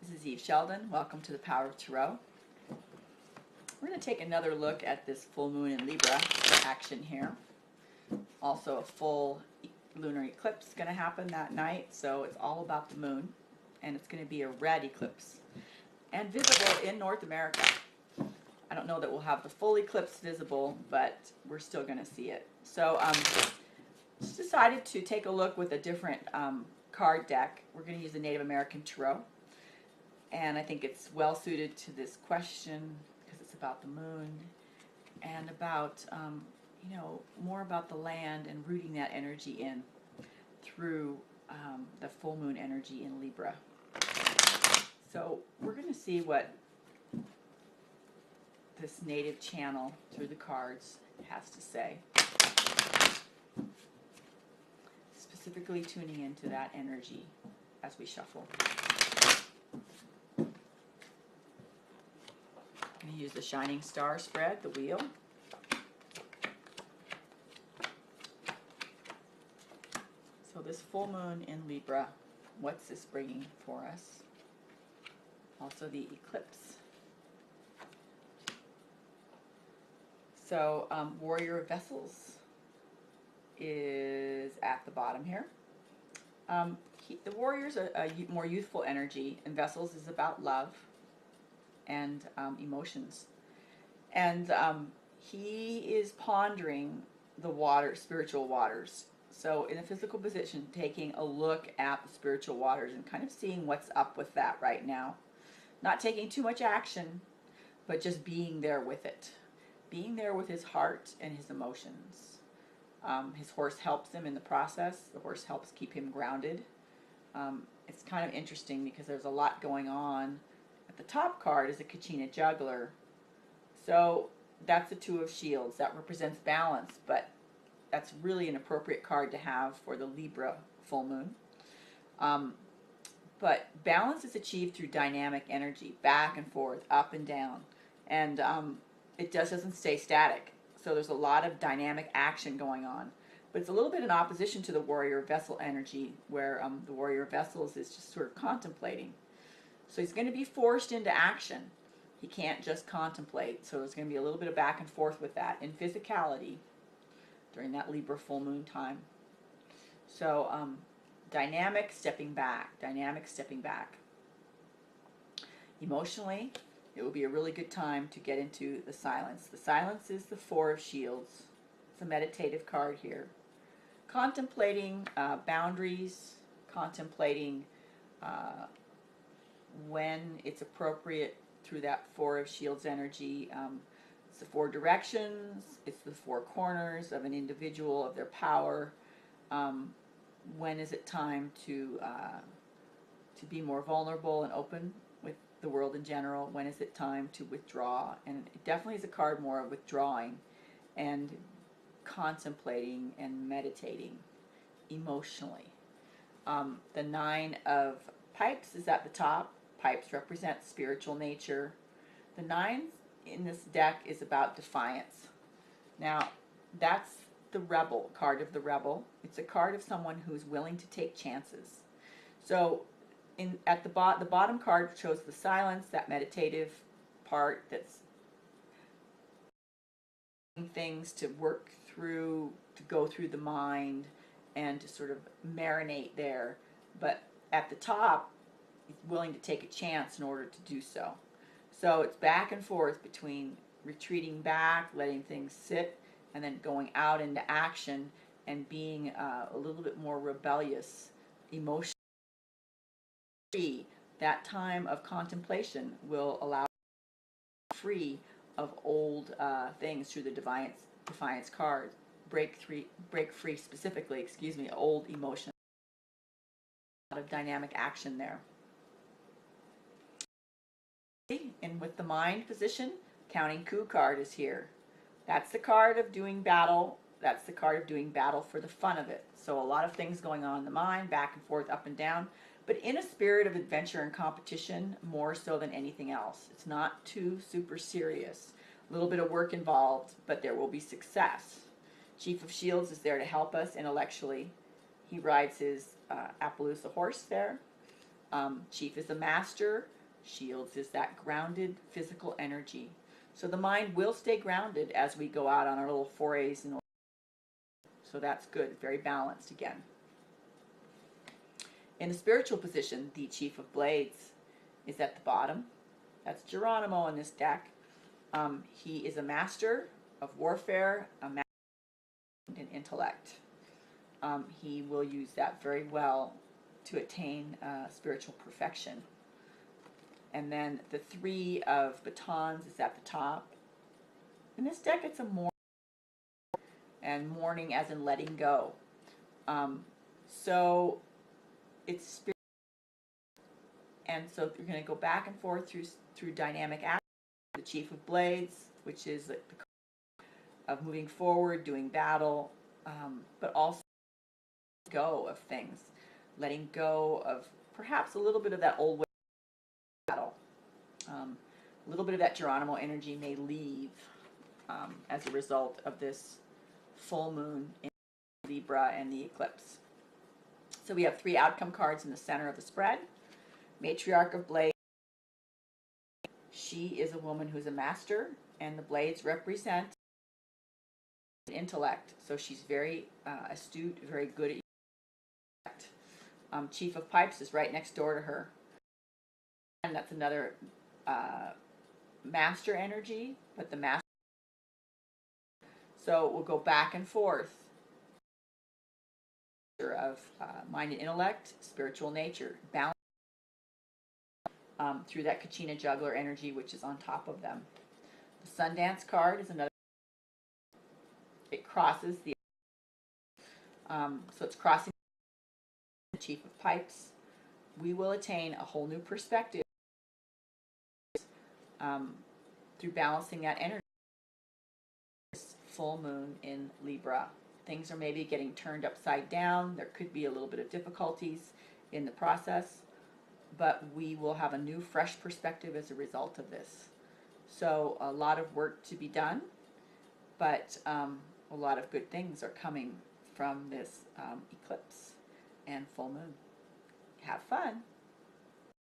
This is Eve Sheldon. Welcome to the Power of Tarot. We're going to take another look at this full moon in Libra action here. Also a full lunar eclipse is going to happen that night, so it's all about the moon, and it's going to be a red eclipse and visible in North America. I don't know that we'll have the full eclipse visible, but we're still going to see it. So just decided to take a look with a different card deck. We're going to use the Native American Tarot, and I think it's well suited to this question because it's about the moon and about more about the land and rooting that energy in through the full moon energy in Libra. So we're going to see what this native channel through the cards has to say, specifically tuning into that energy as we shuffle. I'm going to use the Shining Star spread, the wheel. So this full moon in Libra, what's this bringing for us? Also the eclipse. So Warrior of Vessels is at the bottom here. The Warrior's a more youthful energy, and Vessels is about love and emotions. And he is pondering the spiritual waters. So in a physical position, taking a look at the spiritual waters and kind of seeing what's up with that right now. Not taking too much action, but just being there with it. Being there with his heart and his emotions. His horse helps him in the process. The horse helps keep him grounded. It's kind of interesting because there's a lot going on. At the top card is a Kachina Juggler. So that's the Two of Shields. That represents balance, but that's really an appropriate card to have for the Libra full moon. But balance is achieved through dynamic energy, back and forth, up and down. And it doesn't stay static. So there's a lot of dynamic action going on. But it's a little bit in opposition to the Warrior Vessel energy, where the Warrior Vessels is just sort of contemplating. So he's going to be forced into action. He can't just contemplate. So there's going to be a little bit of back and forth with that in physicality during that Libra full moon time. So dynamic stepping back, dynamic stepping back. Emotionally, it will be a really good time to get into the silence. The silence is the Four of Shields. It's a meditative card here. Contemplating boundaries, contemplating when it's appropriate through that Four of Shields energy. It's the four directions, it's the four corners of an individual, of their power. When is it time to be more vulnerable and open with the world in general? When is it time to withdraw? And it definitely is a card more of withdrawing and contemplating and meditating emotionally. The Nine of Pipes is at the top. Pipes represent spiritual nature. The nine in this deck is about defiance. Now, that's the Rebel, card of the Rebel. It's a card of someone who's willing to take chances. So at the bottom card shows the silence, that meditative part that's things to work through, to go through the mind and to sort of marinate there. But at the top, he's willing to take a chance in order to do so. So it's back and forth between retreating back, letting things sit, and then going out into action and being a little bit more rebellious, emotionally. That time of contemplation will allow free of old things through the defiance card. Break free specifically, old emotions. A lot of dynamic action there. And with the mind position, Counting Coup card is here. That's the card of doing battle. That's the card of doing battle for the fun of it. So a lot of things going on in the mind, back and forth, up and down, but in a spirit of adventure and competition more so than anything else. It's not too super serious. A little bit of work involved, but there will be success. Chief of Shields is there to help us intellectually. He rides his Appaloosa horse there. Chief is a master. Shields is that grounded physical energy. So the mind will stay grounded as we go out on our little forays. So that's good, very balanced again. In the spiritual position, the Chief of Blades is at the bottom. That's Geronimo in this deck. He is a master of warfare, a master in intellect. He will use that very well to attain spiritual perfection. And then the Three of Batons is at the top. In this deck, it's a mourning, and mourning as in letting go. So it's spiritual, and so you're going to go back and forth through dynamic action. The Chief of Blades, which is the of moving forward, doing battle, but also go of things, letting go of perhaps a little bit of that old way of battle. A little bit of that Geronimo energy may leave as a result of this full moon in Libra and the eclipse. So we have 3 outcome cards in the center of the spread. Matriarch of Blades. She is a woman who's a master, and the blades represent intellect. So she's very astute, very good at intellect. Chief of Pipes is right next door to her. And that's another master energy, but the master. So we'll go back and forth of mind and intellect, spiritual nature, balance through that Kachina juggler energy, which is on top of them. The Sundance card is another. It crosses the. So it's crossing the Chief of Pipes. We will attain a whole new perspective through balancing that energy. Full moon in Libra. Things are maybe getting turned upside down. There could be a little bit of difficulties in the process, but we will have a new, fresh perspective as a result of this. So a lot of work to be done, but a lot of good things are coming from this eclipse and full moon. Have fun.